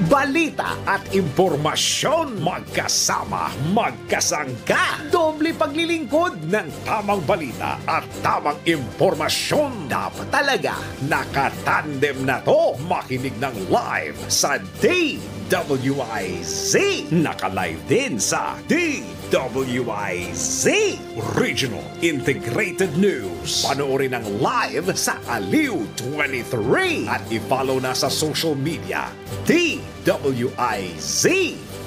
Balita at impormasyon magkasama, magkasangka. Doble paglilingkod ng tamang balita at tamang impormasyon. Dapat talaga nakatandem na to. Makinig ng live sa DWIZ. Naka-live din sa DWIZ Regional Integrated News. Panoorin ang live sa Aliw 23 at i-follow na sa social media DWIZ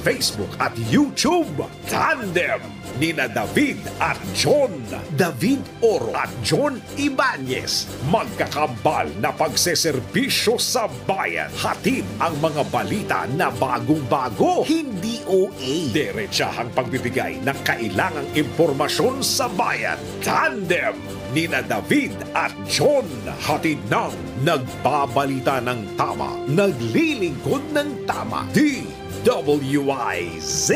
Facebook at YouTube. Tandem nina David at John. David Oro at John Ibanez. Magkakambal na pagseserbisyo sa bayan. Hatid ang mga balita na bagong-bago. Hindi OA. Diretsahang pagbibigay ng kailangang impormasyon sa bayan. Tandem nina David at John. Hatid ng nagbabalita ng tama. Naglilingkod ng tama. DWIZ.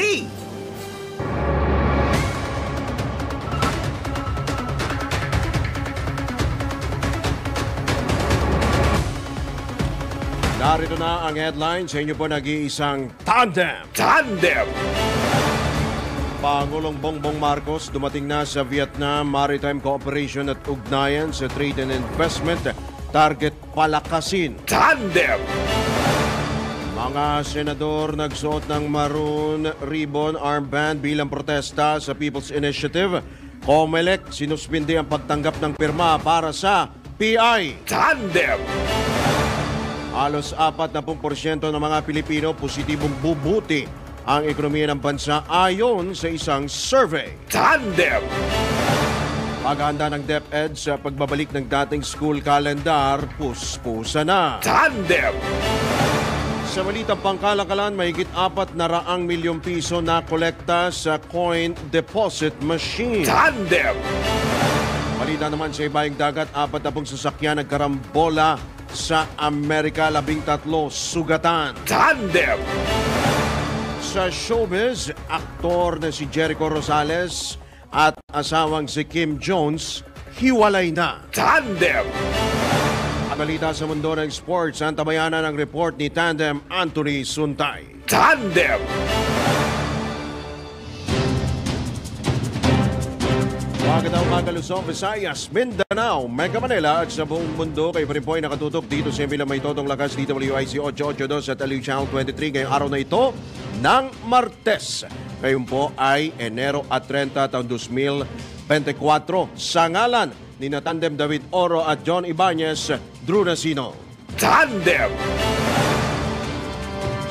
Narito na ang headline sa inyo po nag-iisang Tandem. Tandem! Pangulong Bongbong Marcos dumating na sa Vietnam. Maritime Cooperation at ugnayan sa trade and investment. Target palakasin. Tandem! Mga senador nagsuot ng maroon ribbon armband bilang protesta sa People's Initiative. COMELEC sinuspindi ang pagtanggap ng pirma para sa PI. Tandem! Halos 40% ng mga Pilipino positibong bubuti ang ekonomiya ng bansa ayon sa isang survey. Tandem! Paghahanda ng DepEd sa pagbabalik ng dating school calendar, puspusa na. Tandem! Sa balitang pangkalakalan, mahigit 400 milyong piso na kolekta sa coin deposit machine. Tandem! Balita naman sa ibayang dagat, 40 sasakyan nagkarambola sa Amerika, 13 sugatan. Tandem! Sa showbiz, aktor na si Jericho Rosales at asawang si Kim Jones, hiwalay na. Tandem! At balita sa mundo ng sports, antabayanan ang report ni Tandem Anthony Suntay. Tandem! Magandang umaga Luzon, Visayas, Mindanao, Mega Manila at sa buong mundo. Kayo pa rin po ay nakatutok dito sa May Totong Lakas, DWIC 882 at Aliw Channel 23 ngayong araw na ito ng Martes. Ngayon po ay Enero at 30 taong 2024. Sa ngalan ni Tandem David Oro at John Ibanez, Drew Nasino. Tandem!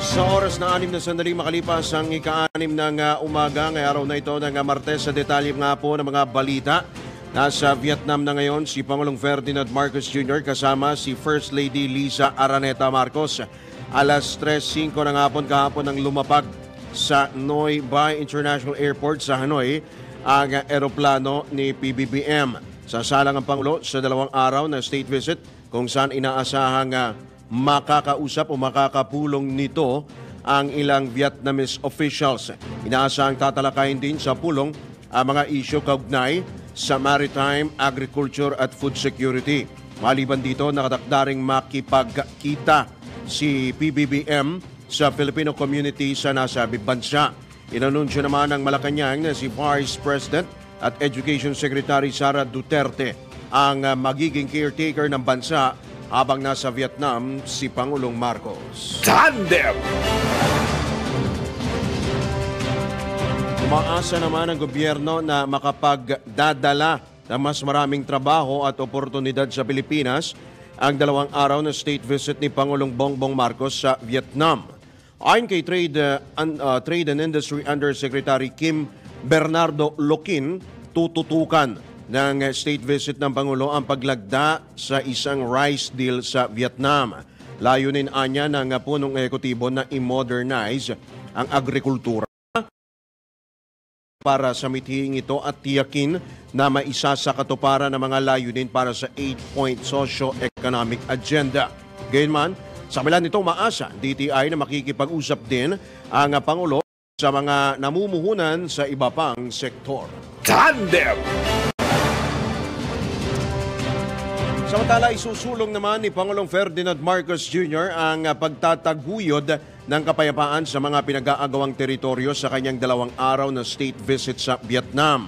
Sa oras na 6 na sandali makalipas ang ika-6 ng umaga ngayong araw na ito ng Martes, sa detalye nga po ng mga balita. Nasa Vietnam na ngayon si Pangulong Ferdinand Marcos Jr. kasama si First Lady Liza Araneta Marcos. Alas 3:05 ng hapon kahapon nang lumapag sa Noi Bai International Airport sa Hanoi ang eroplano ni PBBM. Sasalang ang Pangulo sa 2 araw na state visit kung saan inaasahang makakausap o makakapulong nito ang ilang Vietnamese officials. Inaasahang tatalakayin din sa pulong ang mga isyu kaugnay sa maritime, agriculture at food security. Maliban dito, nakatakdaring makipagkita si PBBM sa Filipino community sa nasabing bansa. Inanunsyo naman ng Malacanang na si Vice President at Education Secretary Sara Duterte ang magiging caretaker ng bansa habang nasa Vietnam si Pangulong Marcos. Tandem! Umaasa naman ang gobyerno na makapagdadala ng mas maraming trabaho at oportunidad sa Pilipinas ang 2 araw na state visit ni Pangulong Bongbong Marcos sa Vietnam. Ayon kay Trade and Industry Undersecretary Kim Bernardo Loquin, tututukan ng state visit ng Pangulo ang paglagda sa isang rice deal sa Vietnam. Layunin anya ng punong ekutibo na i-modernize ang agrikultura para sa mithiing ito at tiyakin na maisa sa katuparan ng mga layunin para sa 8-point socio-economic agenda. Gayunman, sa kabila nito umaasa DTI na makikipag-usap din ang Pangulo sa mga namumuhunan sa iba pang sektor. Tandem! Samantala, isusulong naman ni Pangulong Ferdinand Marcos Jr. ang pagtataguyod ng kapayapaan sa mga pinag-aagawang teritoryo sa kanyang 2 araw na state visit sa Vietnam.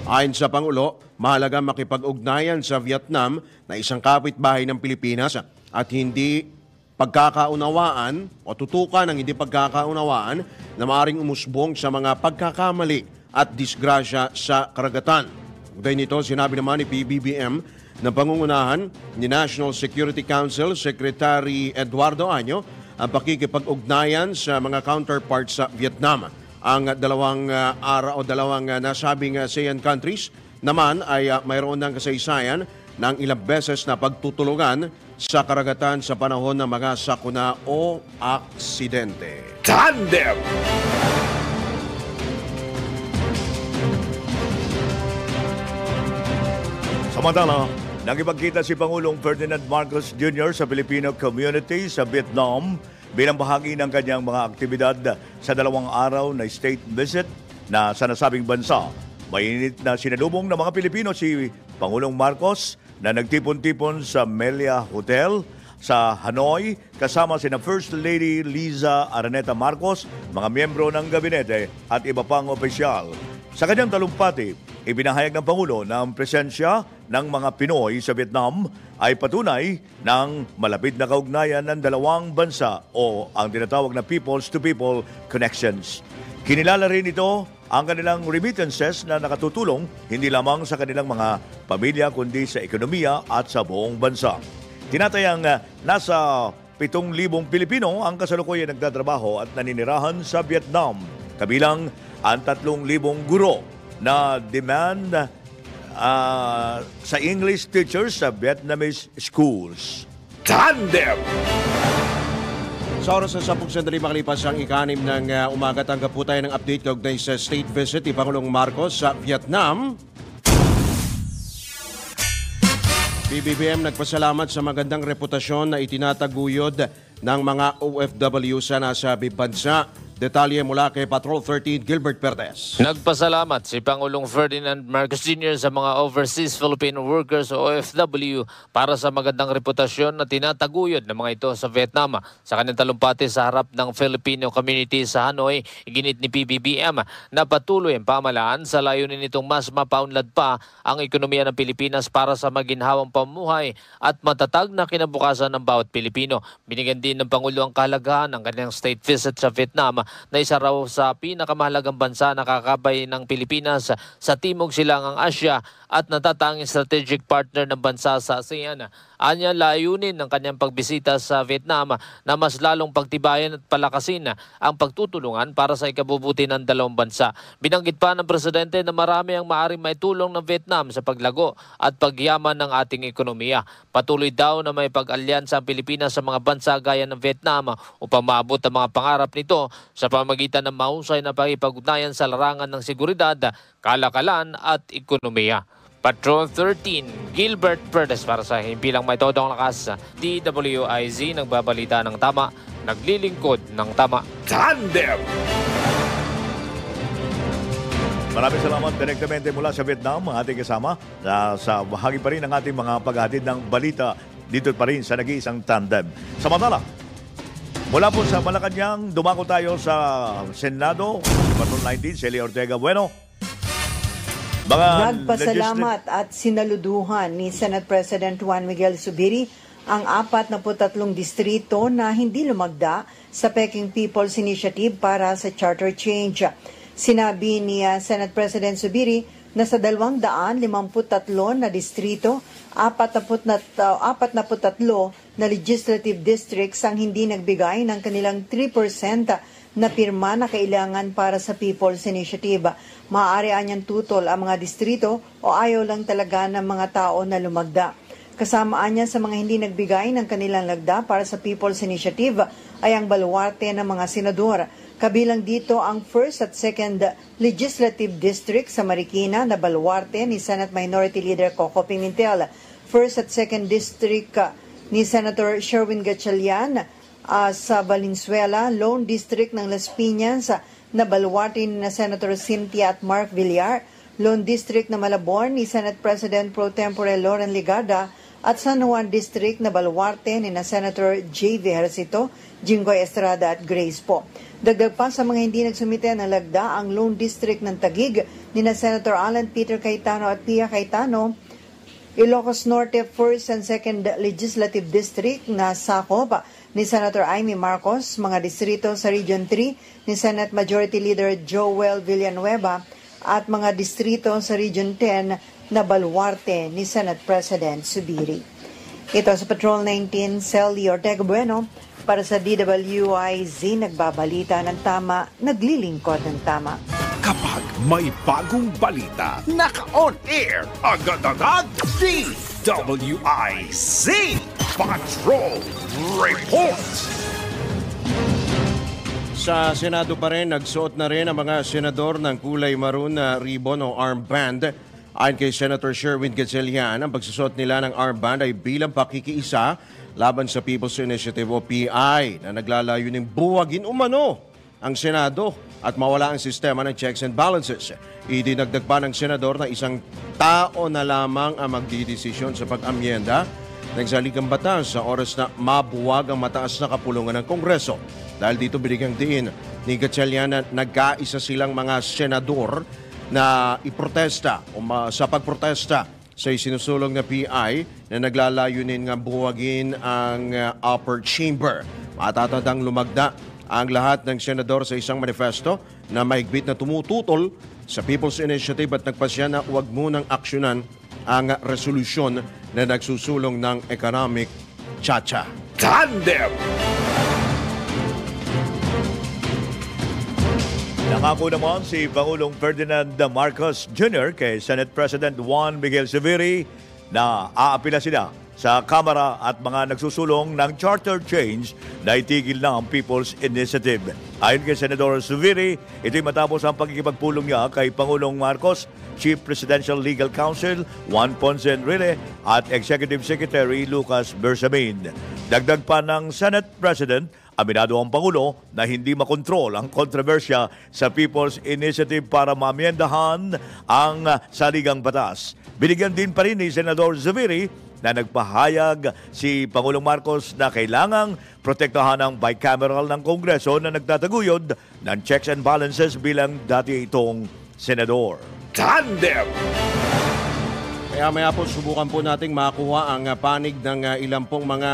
Ayon sa Pangulo, mahalaga makipag-ugnayan sa Vietnam na isang kapitbahay ng Pilipinas at hindi pagkakaunawaan o tutukan ng hindi pagkakaunawaan na maaaring umusbong sa mga pagkakamali at disgrasya sa karagatan. Uday nito, sinabi naman ni PBBM na pangungunahan ni National Security Council Secretary Eduardo Año ang pakikipag-ugnayan sa mga counterparts sa Vietnam. Ang dalawang nasabing ASEAN countries naman ay mayroon ng kasaysayan ng ilang beses na pagtutulungan sa karagatan sa panahon ng mga sakuna o aksidente. Tandem! Samantala, nakipagkita si Pangulong Ferdinand Marcos Jr. sa Filipino community sa Vietnam bilang bahagi ng kanyang mga aktibidad sa 2 araw na state visit na sa nasabing bansa. Mainit na sinalubong ng mga Pilipino si Pangulong Marcos na nagtipon-tipon sa Melia Hotel sa Hanoi kasama sina First Lady Liza Araneta Marcos, mga miyembro ng gabinete at iba pang opisyal. Sa kanyang talumpati, ibinahayag ng Pangulo na ang presensya ng mga Pinoy sa Vietnam ay patunay ng malapit na kaugnayan ng 2 bansa o ang tinatawag na peoples-to-people connections. Kinilala rin ito ang kanilang remittances na nakatutulong hindi lamang sa kanilang mga pamilya kundi sa ekonomiya at sa buong bansa. Tinatayang nasa 7,000 Pilipino ang kasalukuyan nagtatrabaho at naninirahan sa Vietnam, kabilang ang 3,000 guro na demand sa English teachers sa Vietnamese schools. Tandem! Sa oras ng 10 sandali makalipas ang ika-6 ng umaga, tanggap po tayo ng update kaugnay sa state visit ni Pangulong Marcos sa Vietnam. PBBM nagpasalamat sa magandang reputasyon na itinataguyod ng mga OFW sa nasabing bansa. Detalye mula kay Patrol 13, Gilbert Perez. Nagpasalamat si Pangulong Ferdinand Marcos Jr. sa mga overseas Filipino workers o OFW para sa magandang reputasyon na tinataguyod ng mga ito sa Vietnam. Sa kanyang talumpati sa harap ng Filipino community sa Hanoi, iginit ni PBBM na patuloy ang pamahalaan sa layunin nitong mas mapaunlad pa ang ekonomiya ng Pilipinas para sa maginhawang pamumuhay at matatag na kinabukasan ng bawat Pilipino. Binigyan din ng Pangulo ang kahalagahan ng kanyang state visit sa Vietnam na isa raw sa pinakamahalagang bansa na kakabay ng Pilipinas sa Timog Silangang Asya at natatanging strategic partner ng bansa sa ASEAN. Anya, layunin ng kanyang pagbisita sa Vietnam na mas lalong pagtibayan at palakasin ang pagtutulungan para sa ikabubuti ng 2 bansa. Binanggit pa ng Presidente na marami ang maaaring maitulong ng Vietnam sa paglago at pagyaman ng ating ekonomiya. Patuloy daw na may pag-alyansa ang Pilipinas sa mga bansa gaya ng Vietnam upang maabot ang mga pangarap nito sa pamagitan ng mahusay na pakipag-ugnayan sa larangan ng seguridad, kalakalan at ekonomiya. Patrol 13, Gilbert Perez para sa himpilang may todong lakas. DWIZ, nagbabalita ng tama, naglilingkod ng tama. Tandem! Maraming salamat direktamente mula sa Vietnam, ang ating kasama. Sa bahagi pa rin ng ating mga paghatid ng balita dito pa rin sa nag-iisang tandem. Samantala, mula po sa Malacanang, dumako tayo sa Senado, Patrol 19, Celia Ortega Bueno. Nagpasalamat at sinaluduhan ni Senate President Juan Miguel Zubiri ang 43 distrito na hindi lumagda sa Peking People's Initiative para sa charter change. Sinabi ni Senate President Zubiri na sa 253 na distrito, 43 na legislative districts ang hindi nagbigay ng kanilang 3% na pirma na kailangan para sa People's Initiative. Maaari anyang tutol ang mga distrito o ayaw lang talaga ng mga tao na lumagda. Kasamaan niya sa mga hindi nagbigay ng kanilang lagda para sa People's Initiative ay ang baluarte ng mga senador. Kabilang dito ang 1st at 2nd Legislative District sa Marikina na baluarte ni Senate Minority Leader Coco Pimentel. 1st at 2nd District ni Senator Sherwin Gatchalian sa Valenzuela, Lone District ng Las Piñas na baluarte ni Senator Cynthia at Mark Villar, Lone District na Malabon ni Senate President Pro Tempore Loren Ligada at San Juan District na baluarte ni na Senator J.V. Ejercito, Jinggoy Estrada at Grace po. Dagdag pa sa mga hindi nagsumite ng lagda ang Lone District ng Taguig ni na Senator Alan Peter Cayetano at Pia Cayetano, Ilocos Norte 1st and 2nd Legislative District na sakop ni Senator Amy Marcos, mga distrito sa Region 3 ni Senate Majority Leader Joel Villanueva at mga distrito sa Region 10 na baluarte ni Senate President Zubiri. Ito sa Patrol 19, Celly Ortega Bueno para sa DWIZ nagbabalita ng tama, naglilingkod ng tama. Kapag may bagong balita, naka-on air, agad-agad, DWIZ Patrol Report. Sa Senado pa rin, nagsuot na rin ang mga senador ng kulay maroon na ribbon o armband. Ayon kay Senator Sherwin Gatchalian, ang pagsusot nila ng armband ay bilang pakikiisa laban sa People's Initiative o PI na naglalayuning buwagin umano ang Senado at mawala ang sistema ng checks and balances. Idinagdag pa ng senador na isang tao na lamang ang magdidesisyon sa pag-amyenda ng saligang batas sa oras na mabuwag ang mataas na kapulungan ng Kongreso. Dahil dito binigyang diin ni Gatchalian na nagkaisa silang mga senador na iprotesta o sa pagprotesta sa isinusulong na PI na naglalayunin nga buwagin ang upper chamber. Matatandang lumagda ang lahat ng senador sa isang manifesto na mahigpit na tumututol sa People's Initiative at nagpasya na huwag munang aksyonan ang resolusyon na nagsusulong ng economic chacha. Tandem! Nangako naman si Pangulong Ferdinand Marcos Jr. kay Senate President Juan Miguel Zubiri na aapila sila sa Kamara at mga nagsusulong ng charter change na itigil na ang People's Initiative. Ayon kay Senador Zubiri, ito'y matapos ang pagkikipagpulong niya kay Pangulong Marcos, Chief Presidential Legal Counsel Juan Ponce Enrile at Executive Secretary Lucas Bersamin. Dagdag pa ng Senate President, aminado ang Pangulo na hindi makontrol ang kontrobersya sa People's Initiative para mamyendahan ang saligang batas. Binigyan din pa rin ni Senador Zubiri na nagpahayag si Pangulong Marcos na kailangang protektahan ang bicameral ng Kongreso na nagtataguyod ng checks and balances bilang dati itong senador. Tandem! Kaya maya po subukan po nating makuha ang panig ng ilang pong mga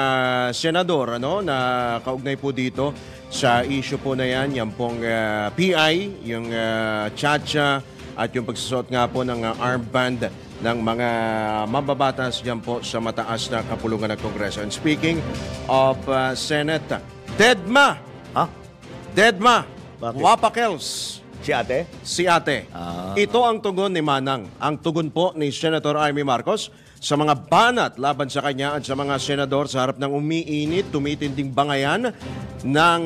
senador na kaugnay po dito sa issue po na yan. Yan pong PI, yung chacha at yung pagsusot nga po ng armband ng mga mambabatas dyan po sa mataas na kapulungan ng Kongreso. And speaking of Senate, Dedma! Ha? Dedma! Bakit? Wapakels! Si ate? Si ate. Ito ang tugon ni Manang. Ang tugon po ni Senator Amy Marcos sa mga banat laban sa kanya at sa mga senador sa harap ng umiinit, tumitinding bangayan ng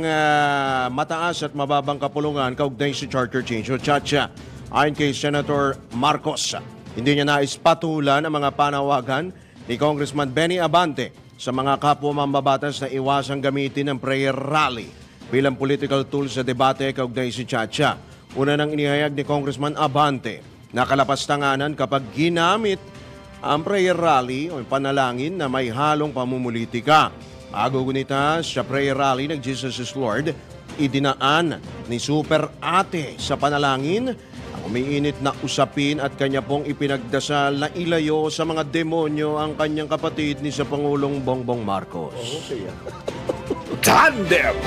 mataas at mababang kapulungan kaugnay sa charter change o chacha. Ayon kay Senator Marcos, hindi niya nais patulan ang mga panawagan ni Congressman Benny Abante sa mga kapwa mambabatas na iwasang gamitin ang prayer rally bilang political tool sa debate kaugnay si chacha. Una nang inihayag ni Congressman Abante na kalapastanganan kapag ginamit ang prayer rally o panalangin na may halong pamumulitika. Bago gunita sa prayer rally ng Jesus is Lord, idinaan ni Super Ate sa panalangin ang umiinit na usapin at kanya pong ipinagdasal na ilayo sa mga demonyo ang kanyang kapatid ni sa Pangulong Bongbong Marcos. Tandem!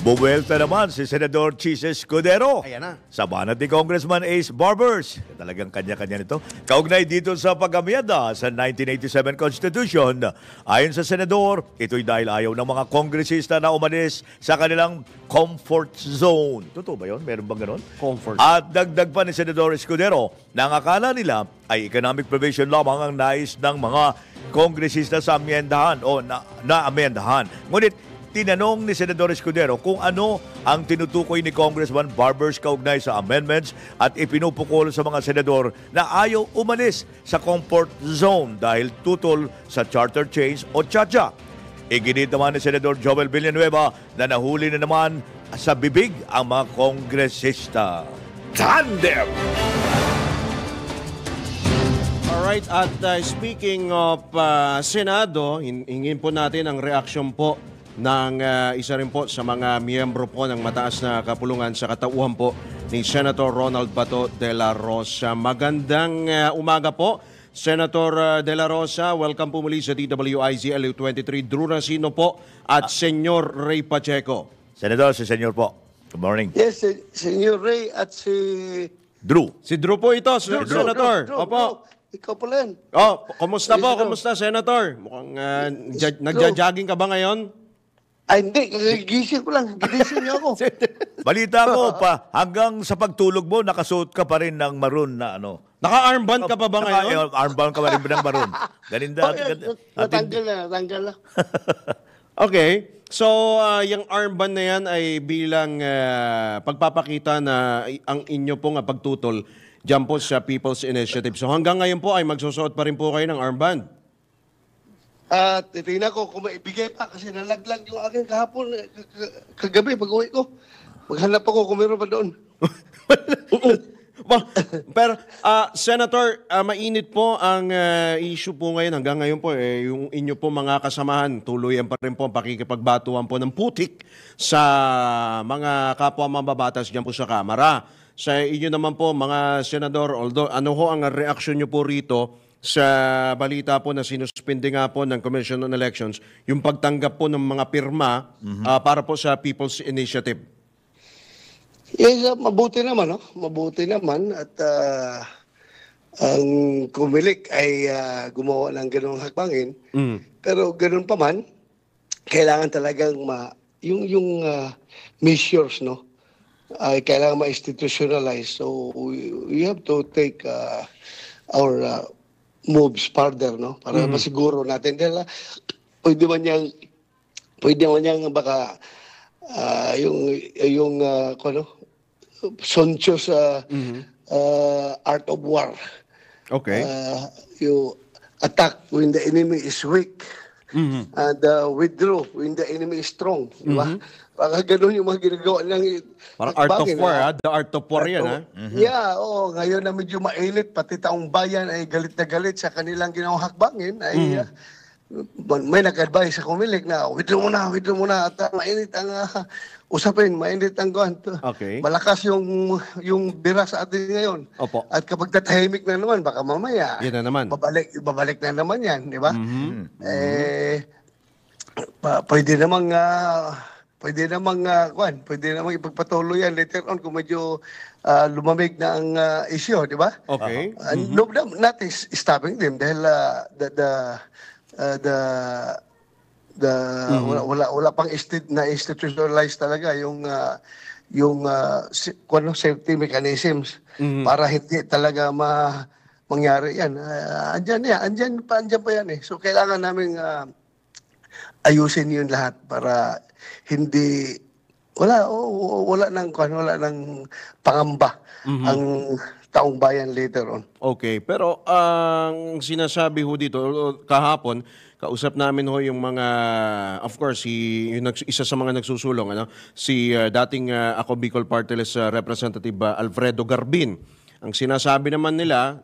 Buwelta naman si Senador Chis Escudero. Ayan na. Sa banat ni Congressman Ace Barbers. Talagang kanya-kanya nito. Kaugnay dito sa pag-amyenda sa 1987 Constitution. Ayon sa Senador, ito'y dahil ayaw ng mga kongresista na umalis sa kanilang comfort zone. Totoo ba yun? Meron bang ganon? Comfort. At dagdag pa ni Senador Escudero na ang akala nila ay economic provision lamang ang nais ng mga kongresista sa amyendahan o na-amyendahan. Ngunit tinanong ni Senador Escudero kung ano ang tinutukoy ni Congressman Barbers kaugnay sa amendments at ipinupukol sa mga senador na ayaw umalis sa comfort zone dahil tutol sa charter change o chacha. Iginit naman ni Senador Joel Villanueva na nahuli na naman sa bibig ang mga kongresista. Tandem! Alright, at speaking of Senado, hingin po natin ang reaksyon po ng isa rin po sa mga miyembro po ng mataas na kapulungan sa katauhan po ni Senator Ronald Bato de la Rosa. Magandang umaga po, Senator de la Rosa. Welcome po muli sa DWIZ LU23. Drew Racino po at Senyor Ray Pacheco. Senador, si Senyor po. Good morning. Yes, Senyor Ray at si... Drew. Si Drew po ito, Senator. Drew, Opo. ikaw pala yan. Oh, kumusta po? Senator. Kumusta, Senator? Mukhang nagja-jogging ka ba ngayon? Ay, hindi. Gising ko lang. Gigising niyo ako. Balita ko pa, hanggang sa pagtulog mo, nakasuot ka pa rin ng maroon na ano. Naka-armband ka pa ba ngayon? Armband ka pa rin ng maroon. Ganinda. Natanggal na. Okay. So, yung armband na yan ay bilang pagpapakita na ang inyo pong pagtutol dyan po sa People's Initiative. So, hanggang ngayon po ay magsusuot pa rin po kayo ng armband. Titignan ko kung maibigay pa kasi nalaglag yung akin kahapon, kagabi pag-uwi ko. Maghanap ako kung meron pa doon. Pero, Senator, mainit po ang issue po ngayon. Hanggang ngayon po, yung inyo po mga kasamahan, tuluyan pa rin po ang pakikipagbatuan po ng putik sa mga kapwa mambabatas dyan po sa Kamara. Sa inyo naman po, mga Senador, although ano ho ang reaksyon nyo po rito sa balita po na sinuspindi nga po ng Commission on Elections, yung pagtanggap po ng mga pirma para po sa People's Initiative? Yes, mabuti naman, no? Mabuti naman at ang Kumilik ay gumawa ng ganung hakbangin. Pero ganun pa man, kailangan talagang yung measures, no? Ay kailangan ma-institutionalize. So we have to take our moves further, no? Para masiguro natin dahil pwede man yang baka yung Soncho's art of war. Okay. You attack when the enemy is weak and withdraw when the enemy is strong. Diba? Baka ganun yung mga ginagawa ng Parang art of war, The art of war yan, ha? Yeah, ngayon na medyo mainit, pati taong bayan ay galit na galit sa kanilang ginawang hakbangin, ay may nag-advise sa Kumilik na withdraw muna, at mainit ang usapin, mainit ang guwan. Okay. Malakas yung bira sa atin ngayon. Opo. At kapag natahimik na naman, baka mamaya, Yan na naman. babalik na naman yan, di ba? Pwede namang ipagpatuloy yan later on kung medyo lumamig na ang issue, di ba? Okay. No, not stopping them dahil wala pang institutionalized talaga yung safety mechanisms para hindi talaga mangyari yan. Andyan pa yan eh. So kailangan namin ayusin yun lahat para hindi wala nang pangamba ang taong bayan later on. Okay, pero ang sinasabi ho dito kahapon, kausap namin ho yung mga, of course, isa sa mga nagsusulong, si dating Ako Bicol Party List Representative Alfredo Garbin. Ang sinasabi naman nila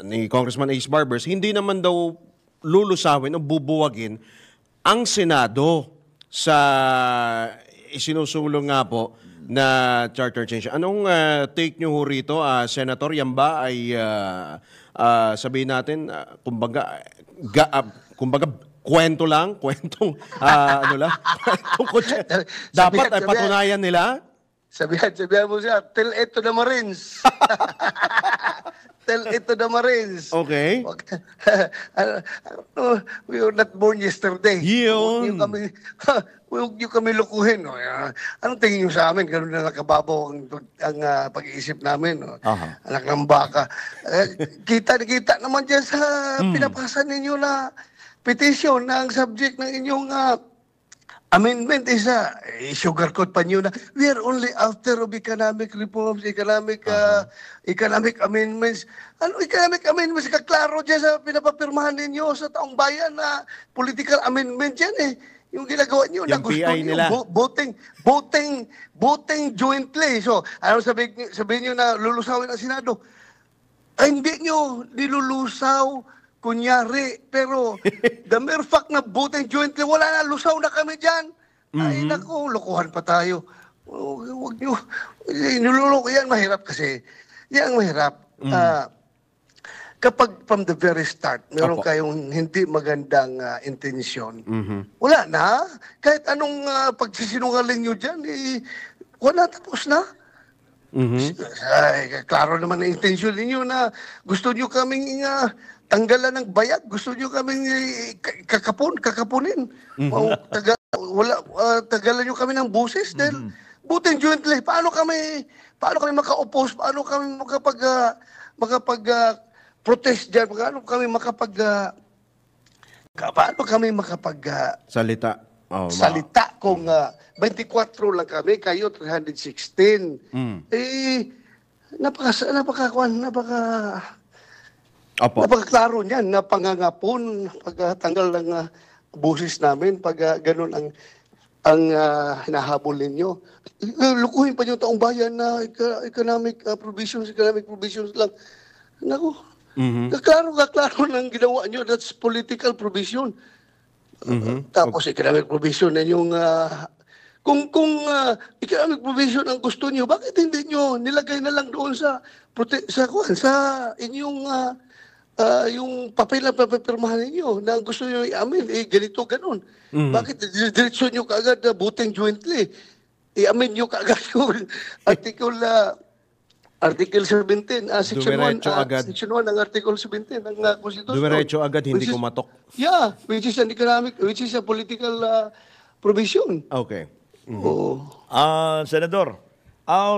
ni Congressman Ace Barbers, hindi naman daw lulusawin o bubuwagin ang Senado sa isinusulong nga po na charter change. Anong take nyo ho rito, Senator? Yan ba ay sabihin natin, kumbaga kwento lang? Kwentong, dapat ay patunayan nila? Sabihan mo siya, tell it to the Marines. Tell it to the Marines. Okay. We were not born yesterday. Yun. Huwag niyo kami lukuhin. Anong tingin niyo sa amin? Ganun na nakababaw ang pag-iisip namin. Anak ng baka. Kita naman dyan sa pinapasa ninyo na petition na ang subject ng inyong amendment is sugarcoat pa niyo na we are only after of economic reforms, economic amendments. Ano economic amendments? Kaklaro dyan sa pinapapirmahan ninyo sa taong bayan na political amendment yan eh. Yung ginagawa niyo na gusto niyo voting jointly. So, ano sabihin niyo na lulusawin ang Senado? Ay, hindi nyo nilulusaw, kunyari. Pero the mere fact na voting jointly, wala na, lusaw na kami dyan. Ay, naku, lokohan pa tayo. Huwag nyo, niluloko yan, mahirap kasi. Yan, mahirap. Kapag from the very start, meron kayong hindi magandang intensyon, wala na. Kahit anong pagsisinungaling nyo dyan, wala, tapos na. Ay, klaro naman ang intensyon ninyo na gusto nyo kaming tanggalan ng bayad, gusto nyo kaming kakapunin. Tagalan nyo kami ng buses dahil voting jointly. Paano kami maka-oppose? Paano kami protest dyan? Paano kami Salita. salita kung 24 lang kami, kayo 316. Napakaklaro niyan na pangangapon, pagtanggal ng busis namin, pag ganun ang hinahabol ninyo. Lukuhin pa yung taong bayan na economic provisions lang. Naku, kaklaro ng ginawa nyo, that's political provision. Tapos economic provision na yung kung economic provision ang gusto niyo, bakit hindi niyo nilagay na lang doon sa inyong yung papel na papipirmahan ninyo na gusto niyo i-amin, ganito, ganun. Bakit diretso niyo kaagad na voting jointly? I-amin niyo kaagad yung Article 17, Section 1, Section 1 ng Article 17 ng Constitution. Dumiretso agad, hindi kumatok. Yeah, which is an economic, which is a political provision. Okay. Senador,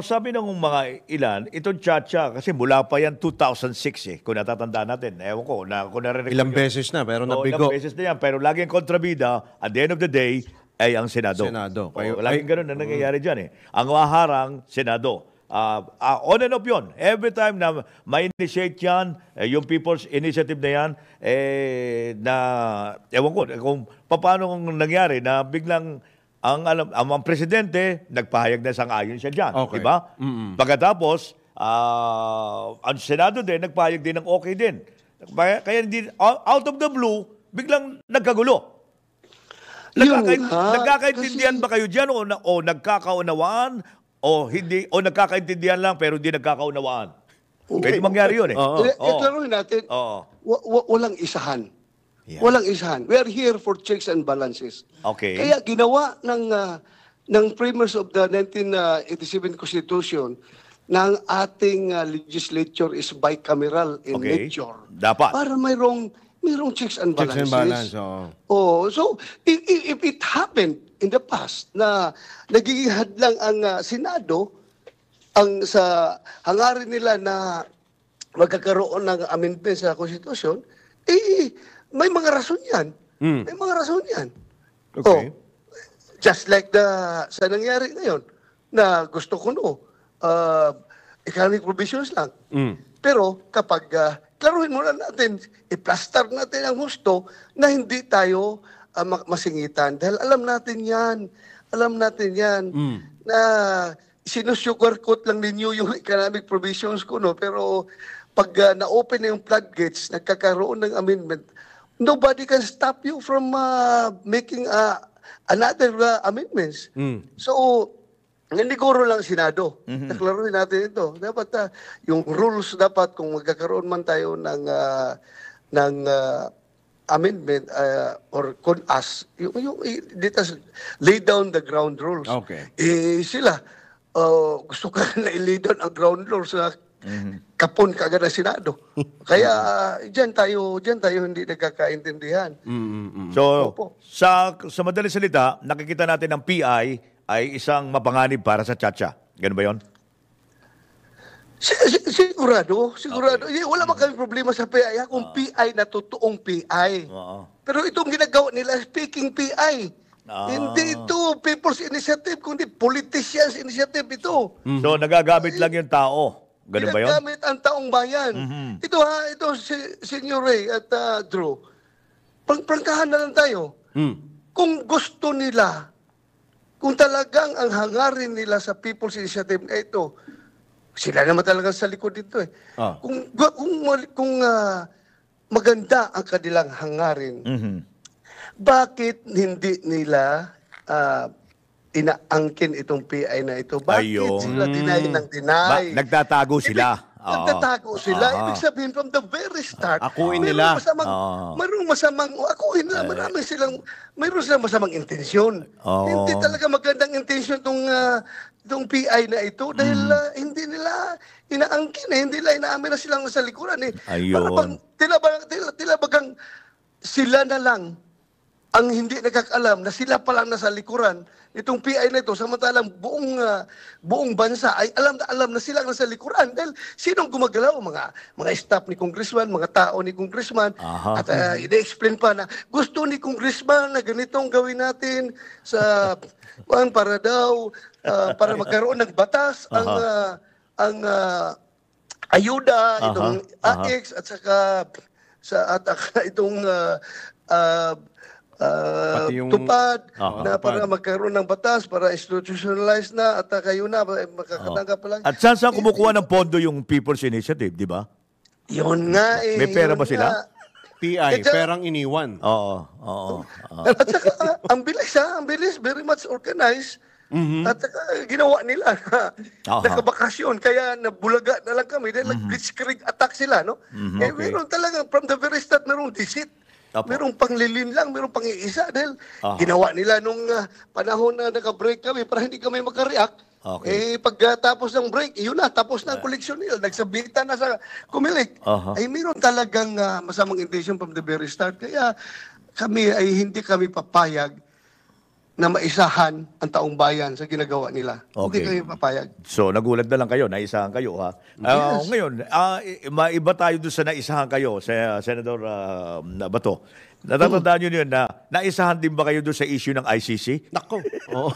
sabi ng mga ilan, itong Chacha, kasi mula pa yan 2006 kung natatandaan natin. Ewan ko, kung narinig Ilang beses na, pero nabigo. Ilang beses na yan, pero laging kontrabida, at the end of the day, ay ang Senado. Laging ganun na nangyayari dyan Ang maharang, Senado. On and off yun. Every time na ma-initiate yan, yung People's Initiative na yan, ewan ko, kung paano nangyari na biglang ang presidente, nagpahayag na sang-ayon siya dyan. Okay. Diba? Pagkatapos, ang Senado din, nagpahayag din ng okay din. Kaya hindi, out of the blue, biglang nagkagulo. Nagkakaintindihan ba kayo dyan o nagkakaunawaan? O hindi, o nagkakaintindihan lang pero hindi nagkakaunawaan. Pwede mangyari yun Iklaruhin natin, walang isahan. Yeah. Walang isahan. We are here for checks and balances. Okay. Kaya ginawa ng framers of the 1987 Constitution na ang ating legislature is bicameral in nature. Dapat. Para mayroong checks and balances. Checks and balance, So if it happened in the past na nagiging hadlang ang Senado sa hangarin nila na magkakaroon ng amendment sa Constitution, may mga rason yan. May mga rason yan. Okay. Just like sa nangyari ngayon na gusto ko economic provisions lang. Pero kapag klaruhin muna natin, i-plaster natin ang gusto na hindi tayo masingitan. Dahil alam natin yan, na sinusugarcoat lang ninyo yung economic provisions ko, pero pag na-open na yung floodgates, nagkakaroon ng amendment, nobody can stop you from making another amendments. So, hindi guro lang Senado. Naklaruhin natin ito. Dapat yung rules dapat kung magkakaroon man tayo ng amendment or yung lay down the ground rules. Okay. Sila gusto ka na i-lay down ang ground rules sa kapon kaagad ng Senado. Kaya diyan tayo hindi nagkakaintindihan. So, sa madaling salita, nakikita natin ang PI ay isang mapanganib para sa Chacha. Ganun ba 'yon? Sigurado. Wala man kami problema sa PI kung PI na totoong PI. Pero itong ginagawa nila, speaking PI. Hindi ito People's Initiative, kundi Politicians Initiative ito. So, nagagamit lang yung tao. Ganun ba yun? Ginagamit ang taong bayan. Ito Senyor Ray at Drew, prangkahan na lang tayo. Kung gusto nila, kung talagang ang hangarin nila sa People's Initiative na ito, Sila naman talaga sa likod dito eh. Ah. Kung maganda ang kanilang hangarin, Mhm. bakit hindi nila inaangkin itong PI na ito? Bakit Ayun. sila deny ng deny? Nagtatago sila. Nagtatago sila. Ibig sabihin from the very start, Akuin nila. mayroong masamang, akuin nila, mayroon silang masamang intensyon. Hindi talaga magandang intensyon itong PI na ito dahil hindi nila inaangkin hindi nila inaamin na silang nasa likuran eh. Ayun. Parang tila bagang sila na lang ang hindi nakakalam na sila pa lang nasa likuran itong PI na ito, samantalang buong bansa ay alam na sila nasa likuran dahil sinong gumagalaw? Mga staff ni Congressman, mga tao ni Congressman. At ina-explain pa na gusto ni Congressman na ganitong gawin natin para daw para magkaroon ng batas ang ayuda itong AX at saka itong tupad na para magkaroon ng batas para institutionalize na at kayo na makakatanggap pa lang. At saan kumukuha ng pondo yung People's Initiative, di ba? Yun nga eh. May pera ba sila? Nga. PI, perang iniwan. Oo. At saka, ang bilis, very much organized. At saka, ginawa nila na nakabakasyon. Kaya nabulaga na lang kami dahil blitzkrieg attack sila, no? Meron talaga, from the very start, merong deceit. Merong panglilin lang, merong pang-iisa dahil ginawa nila nung panahon na naka-break kami para hindi kami makareact. Pagkatapos ng break, yun na, tapos na ang koleksyon nila. Nagsabita na sa kumilik. Ay meron talagang masamang intention from the very start. Kaya kami ay hindi kami papayag na maisahan ang taong bayan sa ginagawa nila. Hindi kami papayag. So, nagulat na lang kayo, naisahan kayo, ha? Yes. Ngayon, maiba tayo doon sa naisahan kayo, sa Senador Bato. Natatandaan nyo yun na naisahan din ba kayo doon sa issue ng ICC? Nako. Oo.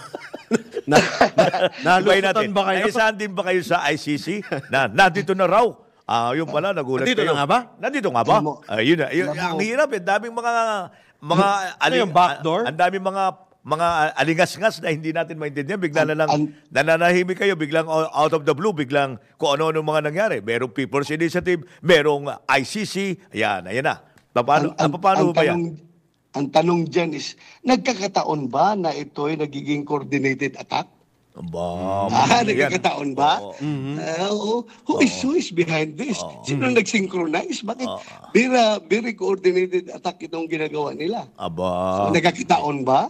Nalusutan ba kayo? Naisahan din ba kayo sa ICC na nandito na raw? Yun pala, nagulat Nandito kayo. na nga ba? Nandito nga ba? Yun na. Ang hirap, daming mga yung backdoor? ang daming mga alingas-ngas na hindi natin maintindihan. Bigla na lang nananahimik kayo, biglang out of the blue, biglang kung ano mga nangyari. Merong People's Initiative, merong ICC, ayan na. Paano ba yan? Ang tanong dyan is, nagkakataon ba na ito ay nagiging coordinated attack? Nagkakataon ba? Who is behind this? Sino nag-synchronize? Bakit very coordinated attack itong ginagawa nila? So, nagkakataon ba?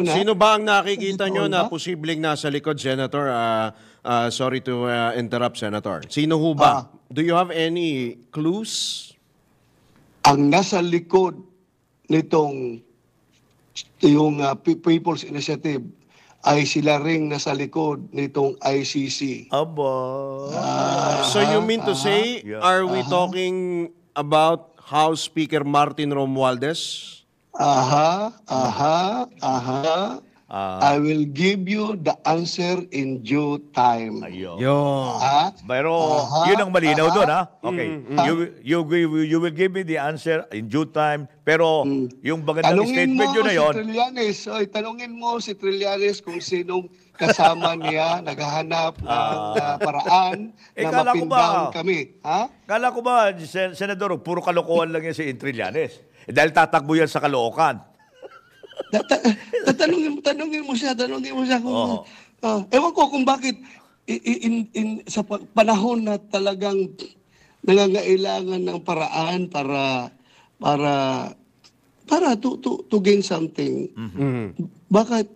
Sino ba ang nakikita nyo na posibleng nasa likod, Senator? Sorry to interrupt, Senator. Sino ho ba? Do you have any clues? Ang nasa likod nitong yung People's Initiative ay sila ring nasa likod nitong ICC. So you mean to say, are we talking about House Speaker Martin Romualdez? I will give you the answer in due time. Pero yun ang malinaw doon, ha? Okay. You will give me the answer in due time. Pero yung bagandang statement yun na yun. Tanungin mo si Trillanes kung sinong kasama niya naghahanap ng paraan na mapindown kami. Kala ko ba, Senador, puro kalokohan lang yan si Trillanes. Dahil tatakbo yan sa Caloocan. Tanungin mo siya kung ewan ko kung bakit sa panahon na talagang nangangailangan ng paraan para to gain something. Bakit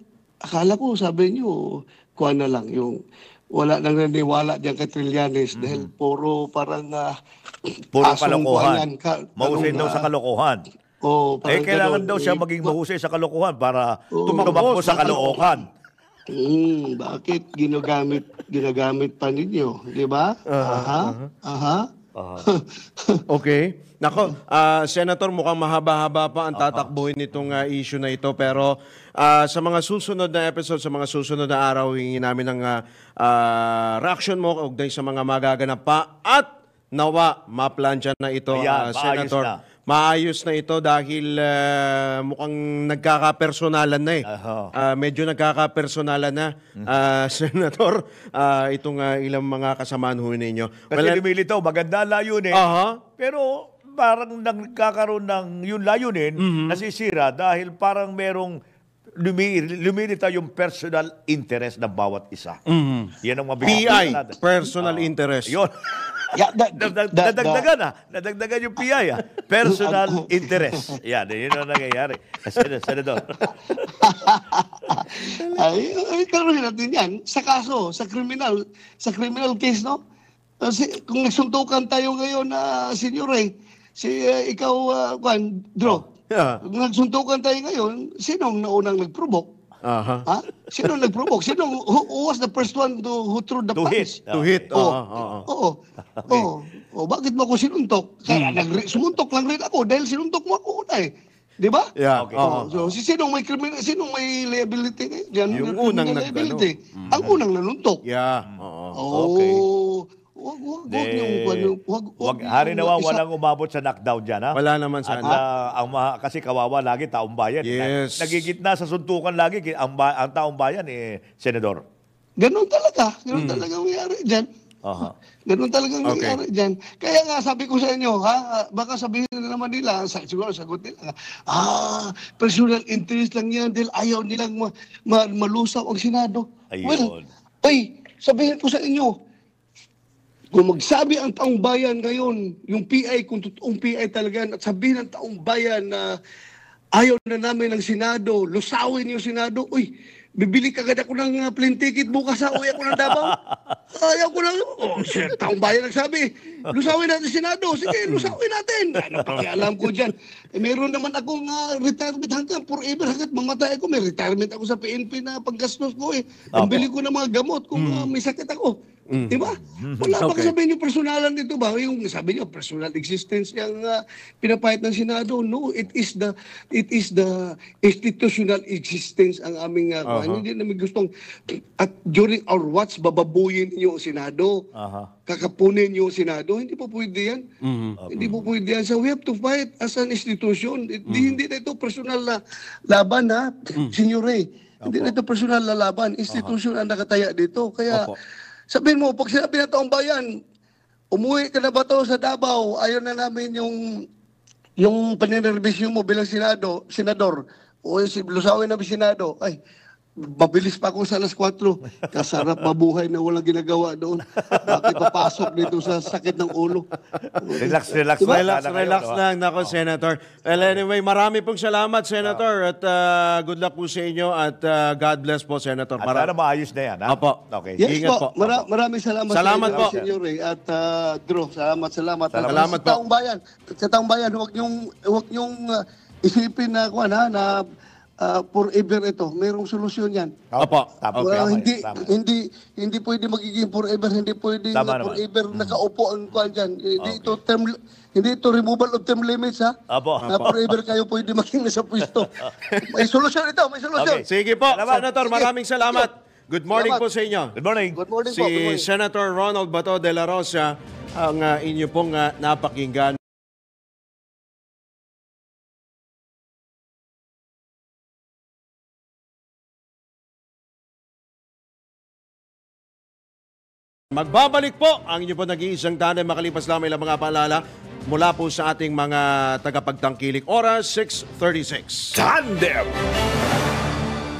akala ko sabi niyo kuha na lang yung wala nang naniwala diyan kay Trillanes dahil puro parang puro kalokohan. Mahusay daw sa kalokohan. Kailangan daw siya maging mahusay sa kalokohan para tumakbo sa Caloocan. Bakit ginagamit pa ninyo, di ba? Okay. Nako, Senator, mukhang mahaba-haba pa ang tatakbuhin nitong issue na ito. Pero sa mga susunod na episode, sa mga susunod na araw, hingin namin ng reaction mo kaugnay sa mga magaganap pa at nawa maplansya na ito, Senator, maayos na ito dahil mukhang nagkakapersonalan na eh. Medyo nagkakapersonalan na, Senator, itong ilang mga kasamaan ho ninyo. Kasi lumilitaw, maganda layunin. Pero parang nagkakaroon ng yung layunin nasisira dahil parang merong lumilitaw yung personal interest ng bawat isa. Yan ang mabigat. PI, personal interest. Yun. Yeah, Nadagdagan yung PI. Personal interest. Yan, yun ang nangyayari. Senador. ay karoon natin yan. Sa kaso, sa criminal case, no? Kasi kung nagsuntukan tayo ngayon na Senyor ikaw, Dro, kung nagsuntukan tayo ngayon, sinong naunang nag-provoke? Ha? Sino nag-provoke? Who was the first one who threw the punch? To hit. Bakit mo ako sinuntok? Kaya sumuntok lang rin ako dahil sinuntok mo ako una eh. Di ba? Yeah. Okay. So, sinong may liability? Yung unang liability. Ang unang nanuntok. Yeah. Okay. Harinawa walang umabot sa knockdown dyan, ha? Wala naman sana. At kasi kawawa lagi taong bayan. Yes. Nagigitna sa suntukan lagi ang taong bayan, Senador. Ganun talaga. Ganun talaga nangyari dyan. Ganun talaga nangyari dyan. Kaya nga sabi ko sa inyo, baka sabihin na naman nila, siguro sagot nila, personal interest lang yan dahil ayaw nilang malusaw ang Senado. Ayun. Well, sabihin ko sa inyo, kung magsabi ang taong bayan ngayon, yung PI, kung totoong PI talaga, at sabihin ng taong bayan na ayaw na namin ng Senado, lusawin yung Senado, bibili kagad ako ng plane ticket bukas uwi ako ng Davao. Ayaw ko lang. Taong bayan nagsabi, lusawin natin Senado. Sige, lusawin natin. Ano pakialam ko dyan? Meron naman akong retirement hanggang forever. Hanggat mamatay ako, may retirement ako sa PNP na paggastos ko Ang bili ko ng mga gamot kung may sakit ako. Diba? Wala ba sabihin yung personalan dito ba? Yung sabi niyo, personal existence yung pinapahit ng Senado. No, it is the institutional existence ang aming hindi namin gustong at during our watch bababuyin niyo ang Senado. Kakapunin niyo ang Senado. Hindi po pwede yan. Hindi po pwede yan. So we have to fight as an institution. Hindi na ito personal na laban Senyor Hindi na ito personal na laban. Institution ang nakataya dito. Kaya sabihin mo, pag sinabi ng taong bayan, umuwi ka na ba to sa Davao? Ayaw na namin yung paninirvisyon mo bilang senador. O lusawin namin Senado. Mabilis pa ako sa alas 4. Kasarap mabuhay na walang ginagawa doon. Bakit papasok dito sa sakit ng ulo? Relax lang. Nako, Senator. Well, anyway, marami pong salamat, Senator. At good luck po sa inyo. At God bless po, Senator. At sana maayos na yan, ha? Opo. Okay. Yes Ingat po. Maraming salamat. Salamat po. Senyor At Drew, salamat. Salamat po. Sa taong bayan, huwag niyong isipin na forever ito. Mayroong solusyon yan. Opo. Hindi pwede magiging forever. Hindi pwede forever nakaupo ang kuwan dyan. Hindi ito removal of term limits, ha? Opo. Na forever kayo pwede maging nasa pwesto. May solusyon ito. May solusyon. Okay. Sige po, Senator. Maraming salamat. Good morning po sa inyo. Good morning. Good morning Si po. Good morning. Senator Ronald Bato de la Rosa ang inyo pong napakinggan. Magbabalik po ang inyo po nag-iisang tanay makalipas lamang ilang mga paalala mula po sa ating mga tagapagtangkilik. Oras 6:36. Tandem!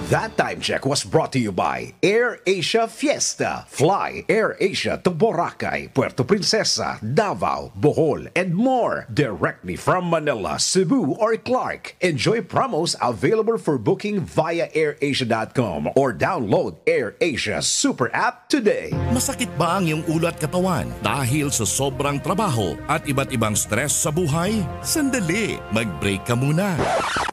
That time check was brought to you by Air Asia Fiesta. Fly Air Asia to Boracay, Puerto Princesa, Davao, Bohol, and more. Directly from Manila, Cebu, or Clark. Enjoy promos available for booking via airasia.com or download Air Asia Super App today. Masakit ba ang iyong ulo at katawan dahil sa sobrang trabaho at iba't ibang stress sa buhay? Sandali, mag-break ka muna.